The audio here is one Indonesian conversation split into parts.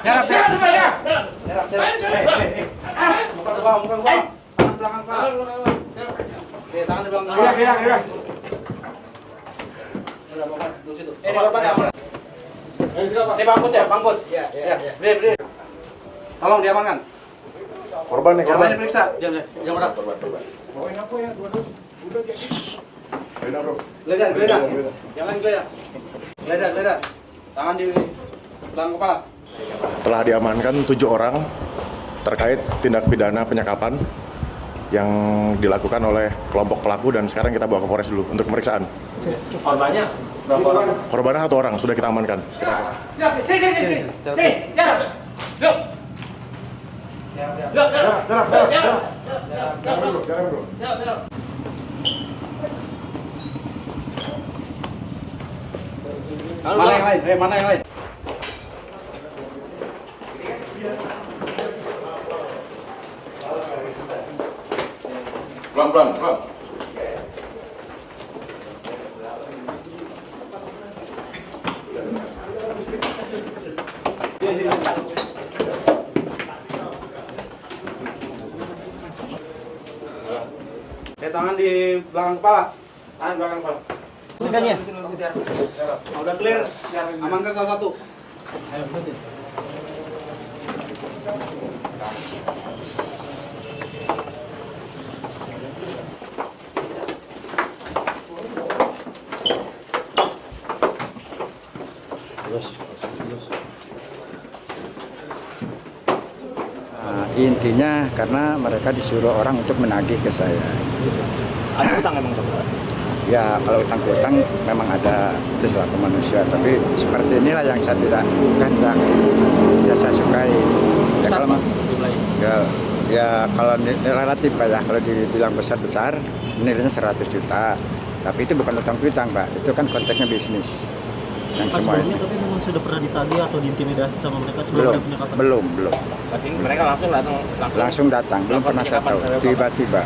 Nyerap. Muka ke bawah. Tangan belakang Pak. Oke, tangan di belakang Pak. Iya. Udah, Bapak duduk situ. Ini Bapak ya. Ini bangkus ya, bangkus. Iya. Berdiri. Tolong diamankan. Korban nih, korban. Yang lain periksa. Jangan berat. Bawain apa ya? Udah jadi. Geledah, bro. Geledah. Yang lain geledah. Geledah. Tangan di belakang kepala. Telah diamankan 7 orang terkait tindak pidana penyekapan yang dilakukan oleh kelompok pelaku dan sekarang kita bawa ke Polres dulu untuk pemeriksaan. Korbannya berapa orang? Korbannya 1 orang sudah kita amankan. Mana yang lain? Pelan. Tangan di belakang kepala. Singkatnya. Udah clear. Amankan salah satu. Intinya karena mereka disuruh orang untuk menagih ke saya. Ada utang emang tuh? Ya kalau utang-utang memang ada, itu selaku manusia. Tapi seperti inilah yang saya tidak kehendaki. Ya saya sukai. Ya kalau relatif Pak ya, kalau dibilang besar-besar nilainya 100 juta. Tapi itu bukan utang-utang Pak, itu kan konteksnya bisnis. Yang semua sebelumnya tapi memang sudah pernah ditagih atau diintimidasi sama mereka sebelum ada penyekapan? Belum. Berarti mereka Langsung datang, belum pernah saya tahu. Tiba-tiba.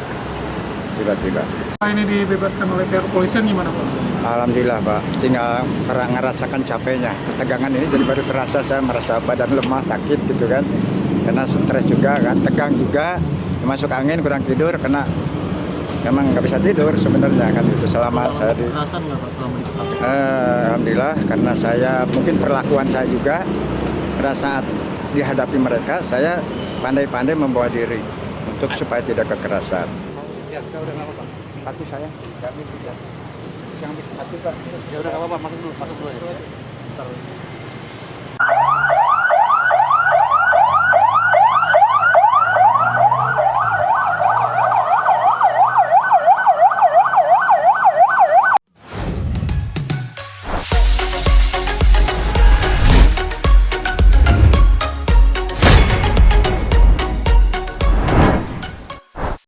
Ini dibebaskan oleh pihak kepolisian gimana Pak? Alhamdulillah Pak, tinggal ngerasakan capeknya. Ketegangan ini jadi baru terasa, saya merasa badan lemah, sakit gitu kan. Karena stres juga kan, tegang juga, masuk angin, kurang tidur, karena memang nggak bisa tidur sebenarnya kan itu selama saya di. Kekerasan nggak Pak selama di sekolah? Alhamdulillah karena saya mungkin perlakuan saya juga pada saat dihadapi mereka saya pandai-pandai membawa diri untuk supaya tidak kekerasan. Ya, saya udah nggak apa-apa. Hati saya nggak bisa. Jangan hati Pak. Ya udah nggak apa-apa, masuk dulu ya.